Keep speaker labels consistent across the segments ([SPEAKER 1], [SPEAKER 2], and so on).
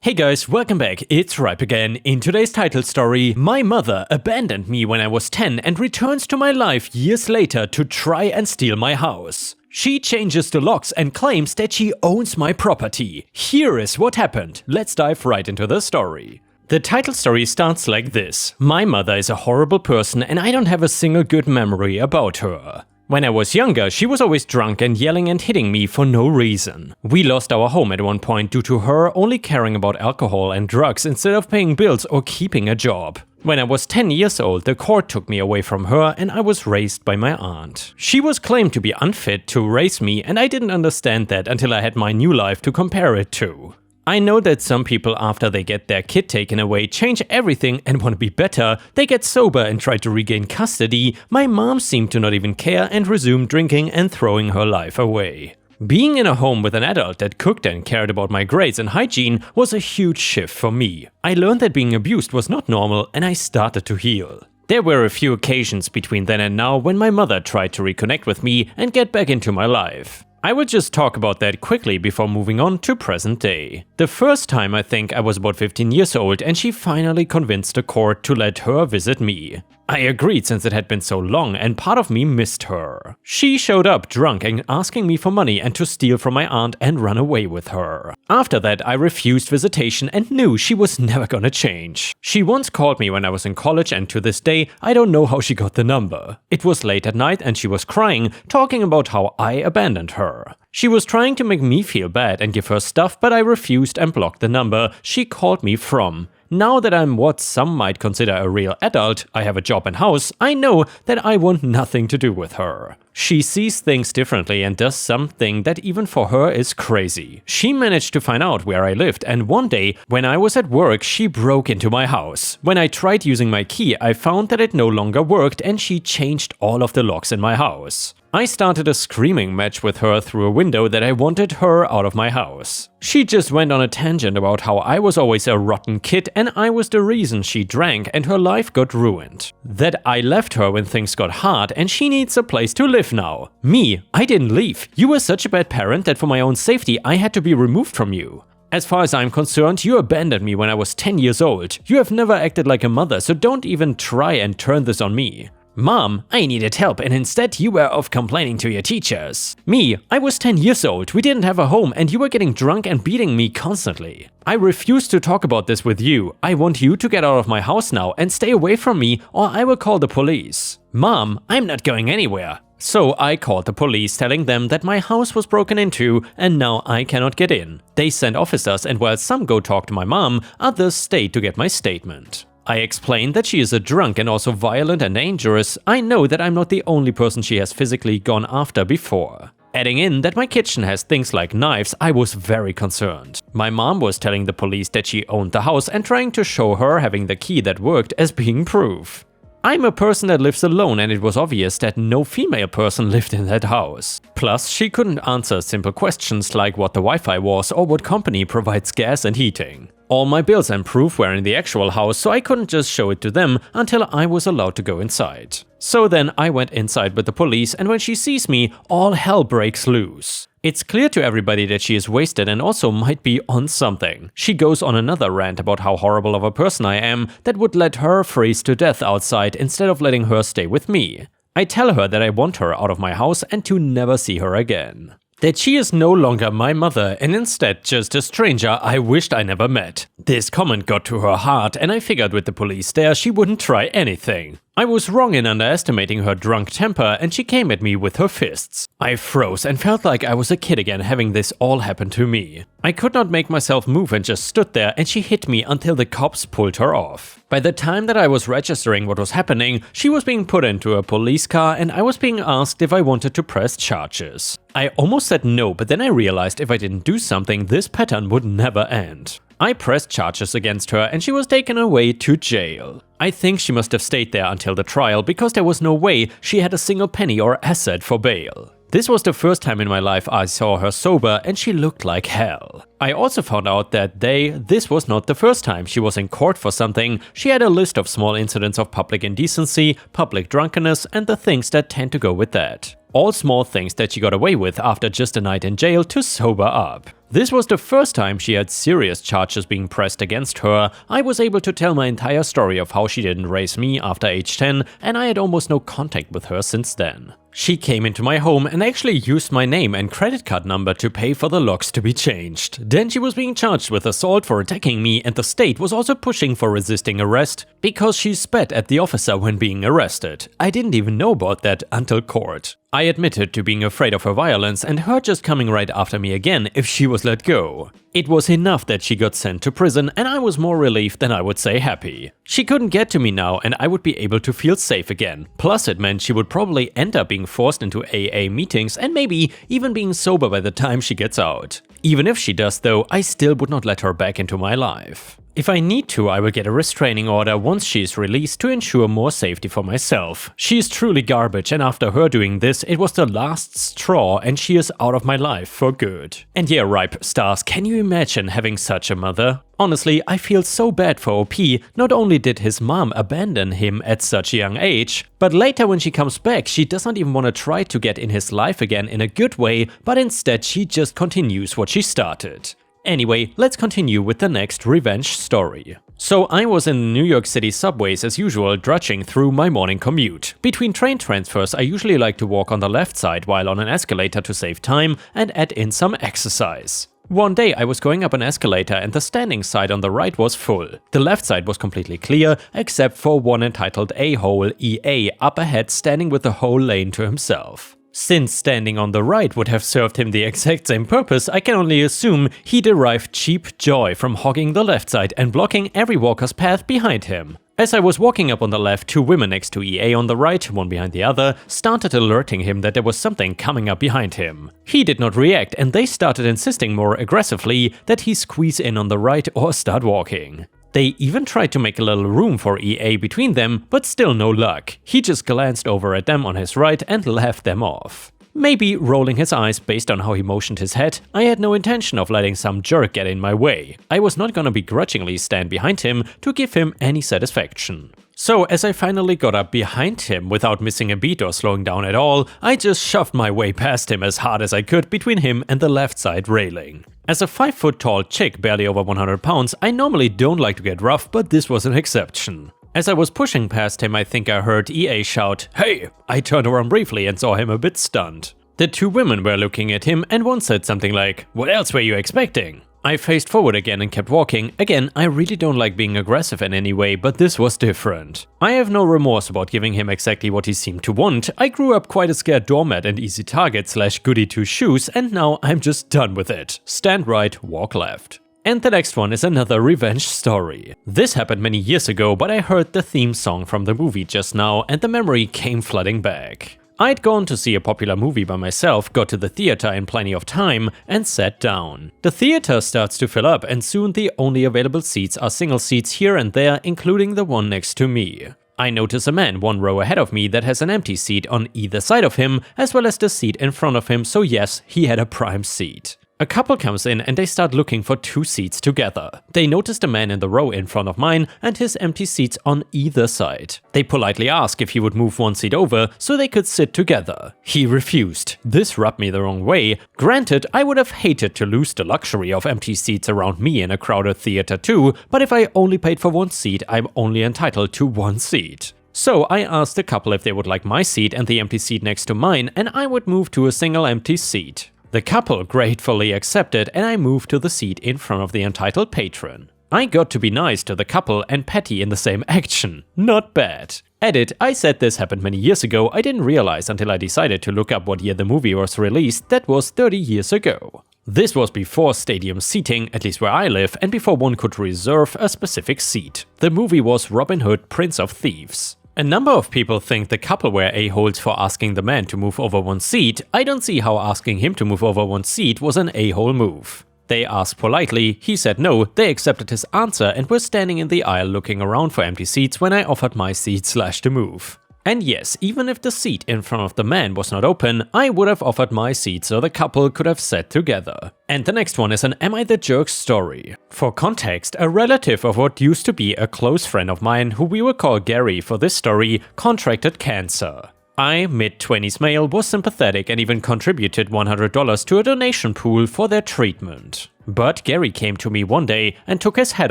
[SPEAKER 1] Hey guys, welcome back, it's Ripe again. In today's title story, my mother abandoned me when I was 10 and returns to my life years later to try and steal my house. She changes the locks and claims that she owns my property. Here is what happened. Let's dive right into the story. The title story starts like this. My mother is a horrible person and I don't have a single good memory about her. When I was younger, she was always drunk and yelling and hitting me for no reason. We lost our home at one point due to her only caring about alcohol and drugs instead of paying bills or keeping a job. When I was 10 years old, the court took me away from her and I was raised by my aunt. She was claimed to be unfit to raise me and I didn't understand that until I had my new life to compare it to. I know that some people, after they get their kid taken away, change everything and want to be better. They get sober and try to regain custody. My mom seemed to not even care and resumed drinking and throwing her life away. Being in a home with an adult that cooked and cared about my grades and hygiene was a huge shift for me. I learned that being abused was not normal and I started to heal. There were a few occasions between then and now when my mother tried to reconnect with me and get back into my life. I will just talk about that quickly before moving on to present day. The first time I think I was about 15 years old and she finally convinced the court to let her visit me. I agreed since it had been so long and part of me missed her. She showed up drunk and asking me for money and to steal from my aunt and run away with her. After that I refused visitation and knew she was never gonna change. She once called me when I was in college and to this day I don't know how she got the number. It was late at night and she was crying, talking about how I abandoned her. She was trying to make me feel bad and give her stuff, but I refused and blocked the number she called me from. Now that I'm what some might consider a real adult, I have a job and house, I know that I want nothing to do with her. She sees things differently and does something that even for her is crazy. She managed to find out where I lived and one day, when I was at work, she broke into my house. When I tried using my key, I found that it no longer worked and she changed all of the locks in my house. I started a screaming match with her through a window that I wanted her out of my house. She just went on a tangent about how I was always a rotten kid and I was the reason she drank and her life got ruined. That I left her when things got hard and she needs a place to live now. Me, I didn't leave. You were such a bad parent that for my own safety I had to be removed from you. As far as I'm concerned, you abandoned me when I was 10 years old. You have never acted like a mother, so don't even try and turn this on me. Mom, I needed help and instead you were off complaining to your teachers. Me, I was 10 years old, we didn't have a home and you were getting drunk and beating me constantly. I refuse to talk about this with you. I want you to get out of my house now and stay away from me or I will call the police. Mom, I'm not going anywhere. So I called the police telling them that my house was broken into and now I cannot get in. They sent officers and while some go talk to my mom, others stayed to get my statement. I explained that she is a drunk and also violent and dangerous. I know that I'm not the only person she has physically gone after before. Adding in that my kitchen has things like knives, I was very concerned. My mom was telling the police that she owned the house and trying to show her having the key that worked as being proof. I'm a person that lives alone and it was obvious that no female person lived in that house. Plus, she couldn't answer simple questions like what the Wi-Fi was or what company provides gas and heating. All my bills and proof were in the actual house, so I couldn't just show it to them until I was allowed to go inside. So then I went inside with the police and when she sees me, all hell breaks loose. It's clear to everybody that she is wasted and also might be on something. She goes on another rant about how horrible of a person I am that would let her freeze to death outside instead of letting her stay with me. I tell her that I want her out of my house and to never see her again. That she is no longer my mother and instead just a stranger I wished I never met. This comment got to her heart and I figured with the police there she wouldn't try anything. I was wrong in underestimating her drunk temper and she came at me with her fists. I froze and felt like I was a kid again having this all happen to me. I could not make myself move and just stood there and she hit me until the cops pulled her off. By the time that I was registering what was happening, she was being put into a police car and I was being asked if I wanted to press charges. I almost said no, but then I realized if I didn't do something, this pattern would never end. I pressed charges against her and she was taken away to jail. I think she must have stayed there until the trial because there was no way she had a single penny or asset for bail. This was the first time in my life I saw her sober and she looked like hell. I also found out that this was not the first time she was in court for something. She had a list of small incidents of public indecency, public drunkenness and the things that tend to go with that. All small things that she got away with after just a night in jail to sober up. This was the first time she had serious charges being pressed against her. I was able to tell my entire story of how she didn't raise me after age 10, and I had almost no contact with her since then. She came into my home and actually used my name and credit card number to pay for the locks to be changed. Then she was being charged with assault for attacking me, and the state was also pushing for resisting arrest because she spat at the officer when being arrested. I didn't even know about that until court. I admitted to being afraid of her violence and her just coming right after me again if she was let go. It was enough that she got sent to prison, and I was more relieved than I would say happy. She couldn't get to me now and I would be able to feel safe again. Plus it meant she would probably end up being forced into AA meetings and maybe even being sober by the time she gets out. Even if she does though, I still would not let her back into my life. If I need to, I will get a restraining order once she is released to ensure more safety for myself. She is truly garbage, and after her doing this, it was the last straw and she is out of my life for good. And yeah, Ripe Stars, can you imagine having such a mother? Honestly, I feel so bad for OP. Not only did his mom abandon him at such a young age, but later when she comes back, she does not even want to try to get in his life again in a good way, but instead she just continues what she started. Anyway, let's continue with the next revenge story. So I was in New York City subways as usual, drudging through my morning commute. Between train transfers, I usually like to walk on the left side while on an escalator to save time and add in some exercise. One day I was going up an escalator and the standing side on the right was full. The left side was completely clear, except for one entitled a-hole EA up ahead standing with the whole lane to himself. Since standing on the right would have served him the exact same purpose, I can only assume he derived cheap joy from hogging the left side and blocking every walker's path behind him. As I was walking up on the left, two women next to EA on the right, one behind the other, started alerting him that there was something coming up behind him. He did not react and they started insisting more aggressively that he squeeze in on the right or start walking. They even tried to make a little room for EA between them, but still no luck. He just glanced over at them on his right and laughed them off. Maybe rolling his eyes based on how he motioned his head, I had no intention of letting some jerk get in my way. I was not gonna begrudgingly stand behind him to give him any satisfaction. So as I finally got up behind him without missing a beat or slowing down at all, I just shoved my way past him as hard as I could between him and the left side railing. As a 5-foot-tall chick barely over 100 pounds, I normally don't like to get rough, but this was an exception. As I was pushing past him, I think I heard EA shout, "Hey!" I turned around briefly and saw him a bit stunned. The two women were looking at him and one said something like, "What else were you expecting?" I faced forward again and kept walking. Again, I really don't like being aggressive in any way, but this was different. I have no remorse about giving him exactly what he seemed to want. I grew up quite a scared doormat and easy target / goody two shoes, and now I'm just done with it. Stand right, walk left. And the next one is another revenge story. This happened many years ago, but I heard the theme song from the movie just now and the memory came flooding back. I'd gone to see a popular movie by myself, got to the theater in plenty of time, and sat down. The theater starts to fill up and soon the only available seats are single seats here and there, including the one next to me. I notice a man one row ahead of me that has an empty seat on either side of him, as well as the seat in front of him, so yes, he had a prime seat. A couple comes in and they start looking for two seats together. They notice the man in the row in front of mine and his empty seats on either side. They politely ask if he would move one seat over so they could sit together. He refused. This rubbed me the wrong way. Granted, I would have hated to lose the luxury of empty seats around me in a crowded theater too, but if I only paid for one seat, I'm only entitled to one seat. So I asked the couple if they would like my seat and the empty seat next to mine, and I would move to a single empty seat. The couple gratefully accepted and I moved to the seat in front of the entitled patron. I got to be nice to the couple and petty in the same action. Not bad. Edit, I said this happened many years ago. I didn't realize until I decided to look up what year the movie was released. That was 30 years ago. This was before stadium seating, at least where I live, and before one could reserve a specific seat. The movie was Robin Hood, Prince of Thieves. A number of people think the couple were a-holes for asking the man to move over one seat. I don't see how asking him to move over one seat was an a-hole move. They asked politely, he said no, they accepted his answer and were standing in the aisle looking around for empty seats when I offered my seat / the move. And yes, even if the seat in front of the man was not open, I would have offered my seat so the couple could have sat together. And the next one is an Am I the Jerk story. For context, a relative of what used to be a close friend of mine, who we will call Gary for this story, contracted cancer. I, mid-20s male, was sympathetic and even contributed $100 to a donation pool for their treatment. But Gary came to me one day and took his hat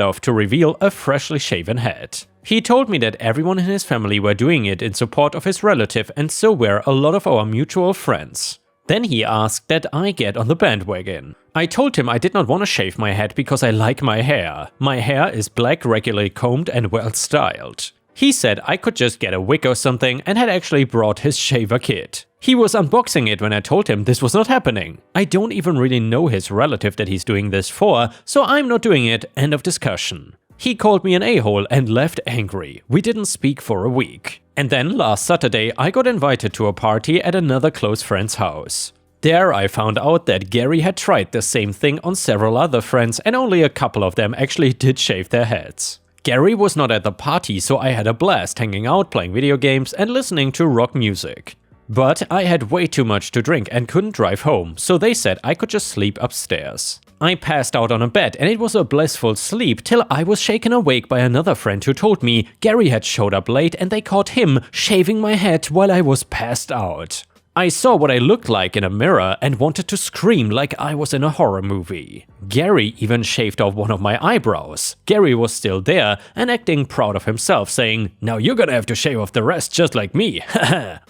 [SPEAKER 1] off to reveal a freshly shaven head. He told me that everyone in his family were doing it in support of his relative, and so were a lot of our mutual friends. Then he asked that I get on the bandwagon. I told him I did not want to shave my head because I like my hair. My hair is black, regularly combed and well styled. He said I could just get a wig or something and had actually brought his shaver kit. He was unboxing it when I told him this was not happening. I don't even really know his relative that he's doing this for, so I'm not doing it, end of discussion. He called me an a-hole and left angry. We didn't speak for a week. And then last Saturday I got invited to a party at another close friend's house. There I found out that Gary had tried the same thing on several other friends and only a couple of them actually did shave their heads. Gary was not at the party, so I had a blast hanging out, playing video games and listening to rock music. But I had way too much to drink and couldn't drive home, so they said I could just sleep upstairs. I passed out on a bed and it was a blissful sleep till I was shaken awake by another friend who told me Gary had showed up late and they caught him shaving my head while I was passed out. I saw what I looked like in a mirror and wanted to scream like I was in a horror movie. Gary even shaved off one of my eyebrows. Gary was still there and acting proud of himself, saying, "Now you're gonna have to shave off the rest just like me."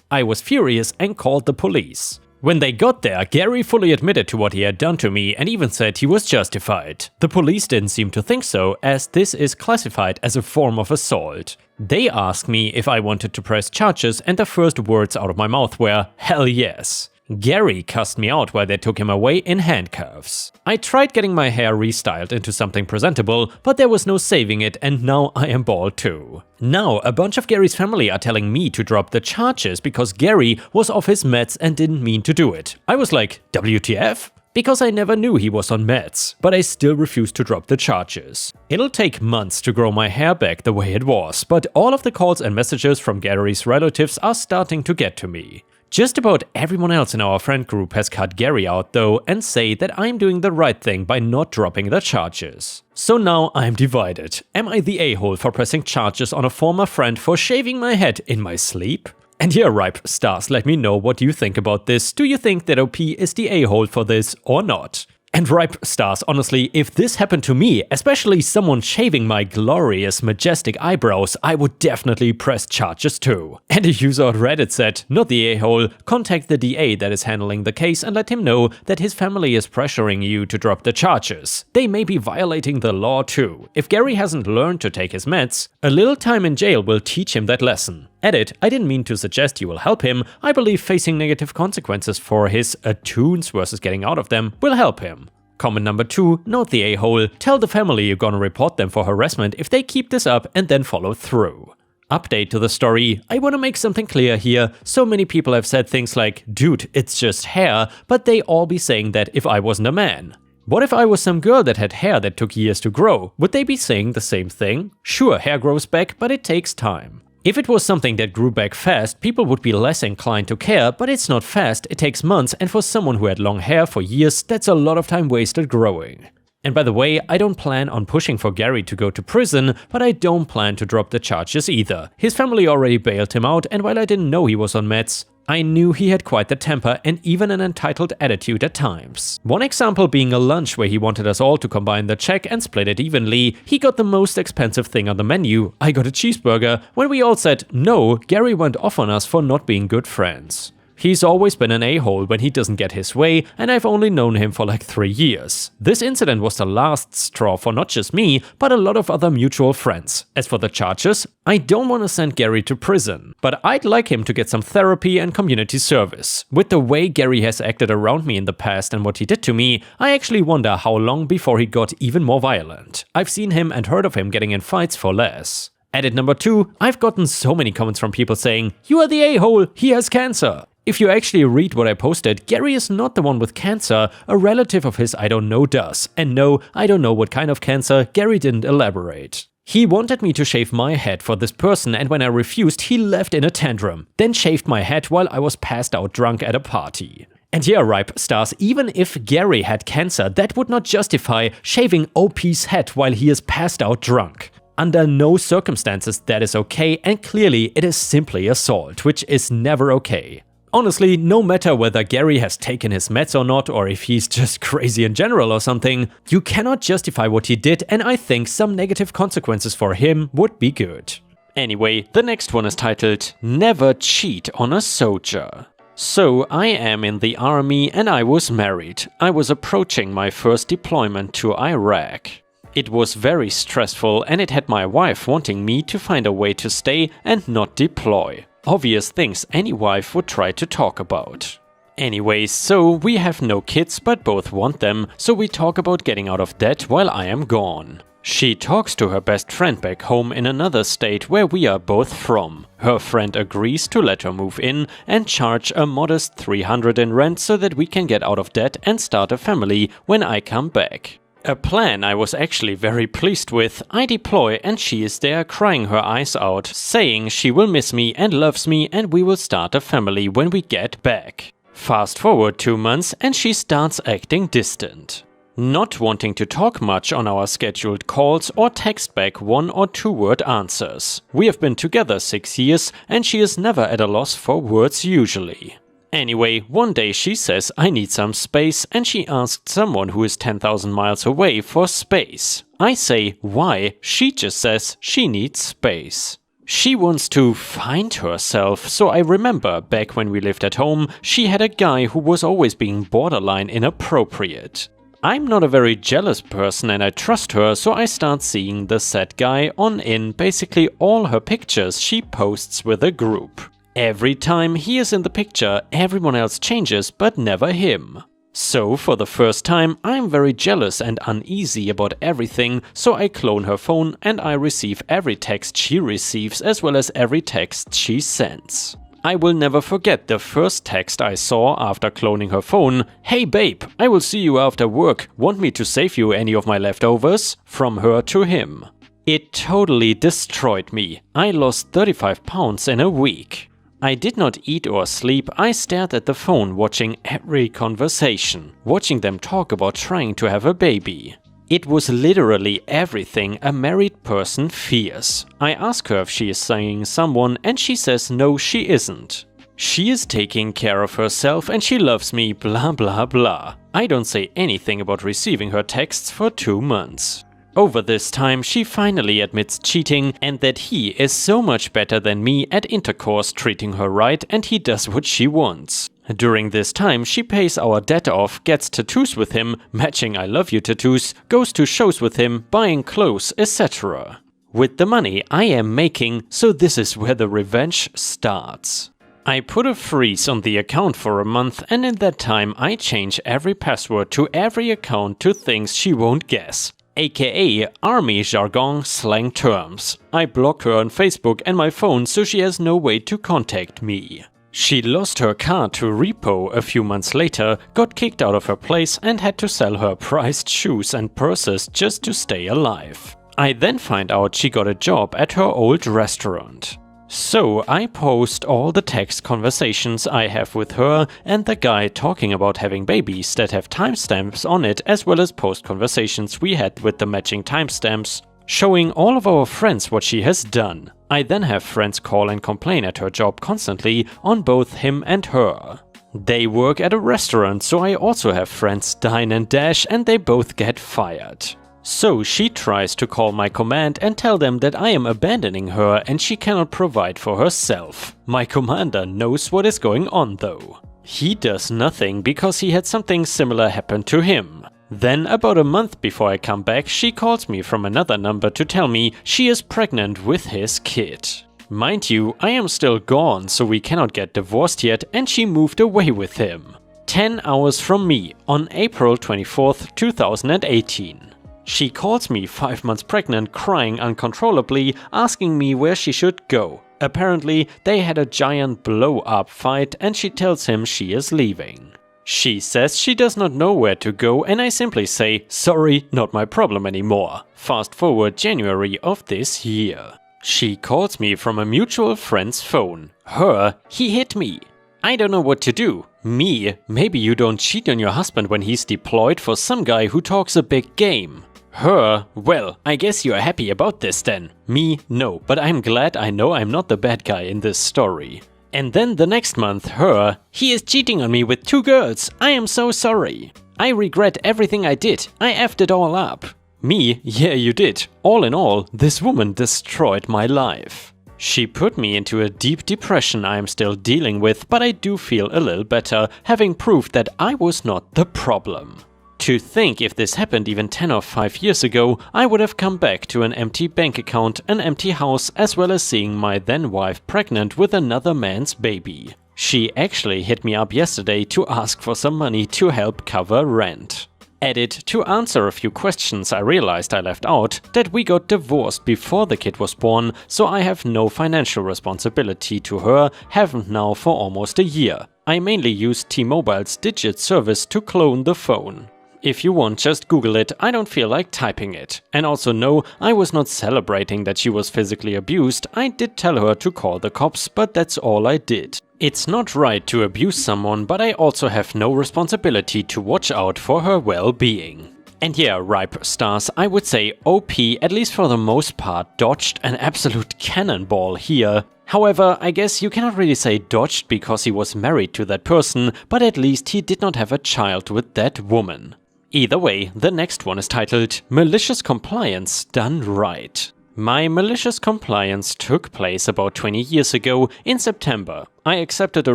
[SPEAKER 1] I was furious and called the police. When they got there, Gary fully admitted to what he had done to me and even said he was justified. The police didn't seem to think so, as this is classified as a form of assault. They asked me if I wanted to press charges and the first words out of my mouth were, "Hell yes." Gary cussed me out while they took him away in handcuffs. I tried getting my hair restyled into something presentable, but there was no saving it and now I am bald too. Now a bunch of Gary's family are telling me to drop the charges because Gary was off his meds and didn't mean to do it. I was like, WTF? Because I never knew he was on meds, but I still refuse to drop the charges. It'll take months to grow my hair back the way it was, but all of the calls and messages from Gary's relatives are starting to get to me. Just about everyone else in our friend group has cut Gary out though and say that I'm doing the right thing by not dropping the charges. So now I'm divided. Am I the a-hole for pressing charges on a former friend for shaving my head in my sleep? And here, Ripe Stars, let me know what you think about this. Do you think that OP is the a-hole for this or not? And Ripe Stars, honestly, if this happened to me, especially someone shaving my glorious, majestic eyebrows, I would definitely press charges too. And a user on Reddit said, "Not the a-hole, contact the DA that is handling the case and let him know that his family is pressuring you to drop the charges. They may be violating the law too. If Gary hasn't learned to take his meds, a little time in jail will teach him that lesson." Edit, I didn't mean to suggest you will help him. I believe facing negative consequences for his attunes versus getting out of them will help him. Comment number 2, note the a-hole. Tell the family you're gonna report them for harassment if they keep this up and then follow through. Update to the story. I want to make something clear here. So many people have said things like, "Dude, it's just hair," but they all be saying that if I wasn't a man. What if I was some girl that had hair that took years to grow? Would they be saying the same thing? Sure, hair grows back, but it takes time. If it was something that grew back fast, people would be less inclined to care, but it's not fast, it takes months, and for someone who had long hair for years, that's a lot of time wasted growing. And by the way, I don't plan on pushing for Gary to go to prison, but I don't plan to drop the charges either. His family already bailed him out, and while I didn't know he was on meds, I knew he had quite the temper and even an entitled attitude at times. One example being a lunch where he wanted us all to combine the check and split it evenly. He got the most expensive thing on the menu. I got a cheeseburger. When we all said no, Gary went off on us for not being good friends. He's always been an a-hole when he doesn't get his way, and I've only known him for like 3 years. This incident was the last straw for not just me, but a lot of other mutual friends. As for the charges, I don't want to send Gary to prison, but I'd like him to get some therapy and community service. With the way Gary has acted around me in the past and what he did to me, I actually wonder how long before he got even more violent. I've seen him and heard of him getting in fights for less. Edit number 2, I've gotten so many comments from people saying, "You are the a-hole, he has cancer." If you actually read what I posted, Gary is not the one with cancer, a relative of his I don't know does. And no, I don't know what kind of cancer, Gary didn't elaborate. He wanted me to shave my head for this person, and when I refused, he left in a tantrum, then shaved my head while I was passed out drunk at a party. And yeah, Ripe Stars, even if Gary had cancer, that would not justify shaving OP's head while he is passed out drunk. Under no circumstances that is okay, and clearly it is simply assault, which is never okay. Honestly, no matter whether Gary has taken his meds or not, or if he's just crazy in general or something, you cannot justify what he did, and I think some negative consequences for him would be good. Anyway, the next one is titled Never Cheat on a Soldier. So, I am in the army and I was married. I was approaching my first deployment to Iraq. It was very stressful and it had my wife wanting me to find a way to stay and not deploy. Obvious things any wife would try to talk about. Anyway, so we have no kids but both want them, so we talk about getting out of debt while I am gone. She talks to her best friend back home in another state where we are both from. Her friend agrees to let her move in and charge a modest $300 in rent so that we can get out of debt and start a family when I come back. A plan I was actually very pleased with. I deploy and she is there crying her eyes out, saying she will miss me and loves me and we will start a family when we get back. Fast forward 2 months and she starts acting distant. Not wanting to talk much on our scheduled calls or text back 1 or 2 word answers. We have been together 6 years and she is never at a loss for words usually. Anyway, one day she says I need some space and she asked someone who is 10,000 miles away for space. I say why, she just says she needs space. She wants to find herself, so I remember back when we lived at home, she had a guy who was always being borderline inappropriate. I'm not a very jealous person and I trust her, so I start seeing the sad guy in basically all her pictures she posts with a group. Every time he is in the picture, everyone else changes, but never him. So, for the first time, I'm very jealous and uneasy about everything, so I clone her phone and I receive every text she receives as well as every text she sends. I will never forget the first text I saw after cloning her phone. "Hey babe, I will see you after work. Want me to save you any of my leftovers?" From her to him. It totally destroyed me. I lost 35 pounds in a week. I did not eat or sleep. I stared at the phone watching every conversation, watching them talk about trying to have a baby. It was literally everything a married person fears. I ask her if she is seeing someone and she says no, she isn't. She is taking care of herself and she loves me, blah blah blah. I don't say anything about receiving her texts for 2 months. Over this time, she finally admits cheating and that he is so much better than me at intercourse, treating her right, and he does what she wants. During this time, she pays our debt off, gets tattoos with him, matching I love you tattoos, goes to shows with him, buying clothes, etc. With the money I am making, so this is where the revenge starts. I put a freeze on the account for a month and in that time I change every password to every account to things she won't guess. AKA army jargon slang terms. I block her on Facebook and my phone so she has no way to contact me. She lost her car to repo a few months later, got kicked out of her place and had to sell her prized shoes and purses just to stay alive. I then find out she got a job at her old restaurant. So I post all the text conversations I have with her and the guy talking about having babies that have timestamps on it, as well as post conversations we had with the matching timestamps, showing all of our friends what she has done. I then have friends call and complain at her job constantly on both him and her. They work at a restaurant, so I also have friends dine and dash and they both get fired. So she tries to call my command and tell them that I am abandoning her and she cannot provide for herself. My commander knows what is going on though. He does nothing because he had something similar happen to him. Then about a month before I come back, she calls me from another number to tell me she is pregnant with his kid. Mind you, I am still gone, so we cannot get divorced yet, and she moved away with him. 10 hours from me on April 24th, 2018. She calls me 5 months pregnant, crying uncontrollably, asking me where she should go. Apparently, they had a giant blow-up fight and she tells him she is leaving. She says she does not know where to go and I simply say, sorry, not my problem anymore. Fast forward January of this year. She calls me from a mutual friend's phone. Her, he hit me. I don't know what to do. Me, maybe you don't cheat on your husband when he's deployed for some guy who talks a big game. Her? Well, I guess you are happy about this then. Me? No, but I'm glad I know I'm not the bad guy in this story. And then the next month, her, he is cheating on me with 2 girls. I am so sorry. I regret everything I did. I effed it all up. Me? Yeah, you did. All in all, this woman destroyed my life. She put me into a deep depression I am still dealing with, but I do feel a little better, having proved that I was not the problem. To think if this happened even 10 or 5 years ago, I would have come back to an empty bank account, an empty house, as well as seeing my then wife pregnant with another man's baby. She actually hit me up yesterday to ask for some money to help cover rent. Added to answer a few questions I realized I left out, that we got divorced before the kid was born, so I have no financial responsibility to her, haven't now for almost a year. I mainly use T-Mobile's Digit service to clone the phone. If you want, just Google it, I don't feel like typing it. And also no, I was not celebrating that she was physically abused, I did tell her to call the cops, but that's all I did. It's not right to abuse someone, but I also have no responsibility to watch out for her well-being. And yeah, Ripe Stars, I would say OP, at least for the most part, dodged an absolute cannonball here. However, I guess you cannot really say dodged because he was married to that person, but at least he did not have a child with that woman. Either way, the next one is titled Malicious Compliance Done Right. My malicious compliance took place about 20 years ago in September. I accepted a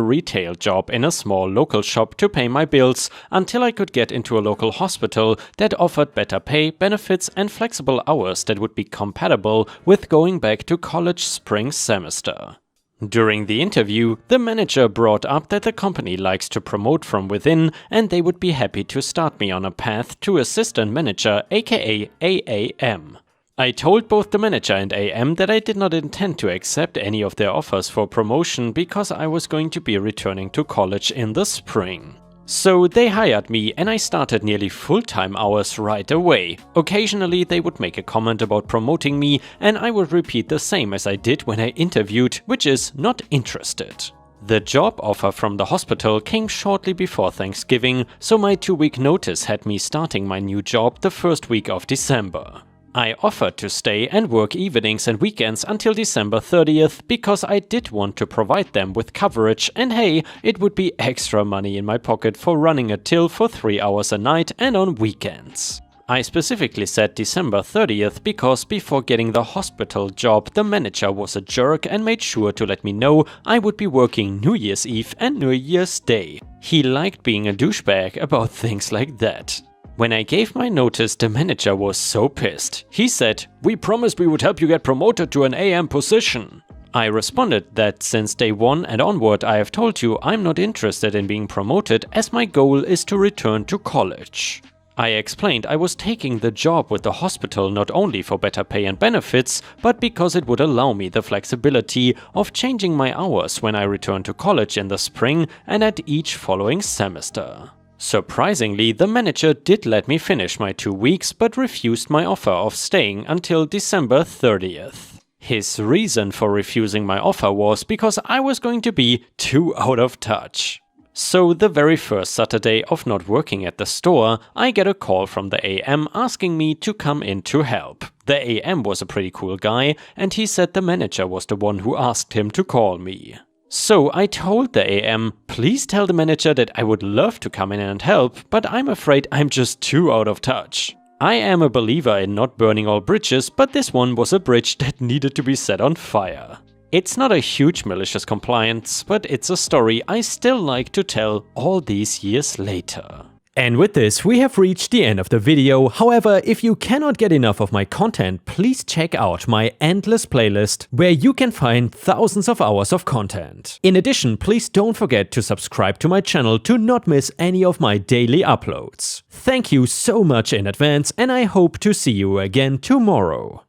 [SPEAKER 1] retail job in a small local shop to pay my bills until I could get into a local hospital that offered better pay, benefits and flexible hours that would be compatible with going back to college spring semester. During the interview, the manager brought up that the company likes to promote from within and they would be happy to start me on a path to assistant manager, aka AAM. I told both the manager and AM that I did not intend to accept any of their offers for promotion because I was going to be returning to college in the spring. So they hired me and I started nearly full-time hours right away. Occasionally they would make a comment about promoting me and I would repeat the same as I did when I interviewed, which is not interested. The job offer from the hospital came shortly before Thanksgiving, so my 2-week notice had me starting my new job the first week of December. I offered to stay and work evenings and weekends until December 30th because I did want to provide them with coverage and hey, it would be extra money in my pocket for running a till for 3 hours a night and on weekends. I specifically said December 30th because before getting the hospital job, the manager was a jerk and made sure to let me know I would be working New Year's Eve and New Year's Day. He liked being a douchebag about things like that. When I gave my notice, the manager was so pissed. He said, "We promised we would help you get promoted to an AM position." I responded that since day 1 and onward I have told you I'm not interested in being promoted as my goal is to return to college. I explained I was taking the job with the hospital not only for better pay and benefits, but because it would allow me the flexibility of changing my hours when I return to college in the spring and at each following semester. Surprisingly, the manager did let me finish my 2 weeks but refused my offer of staying until December 30th. His reason for refusing my offer was because I was going to be too out of touch. So the very first Saturday of not working at the store, I get a call from the AM asking me to come in to help. The AM was a pretty cool guy and he said the manager was the one who asked him to call me. So I told the AM, please tell the manager that I would love to come in and help, but I'm afraid I'm just too out of touch. I am a believer in not burning all bridges, but this one was a bridge that needed to be set on fire. It's not a huge malicious compliance, but it's a story I still like to tell all these years later. And with this, we have reached the end of the video. However, if you cannot get enough of my content, please check out my endless playlist, where you can find thousands of hours of content. In addition, please don't forget to subscribe to my channel to not miss any of my daily uploads. Thank you so much in advance, and I hope to see you again tomorrow.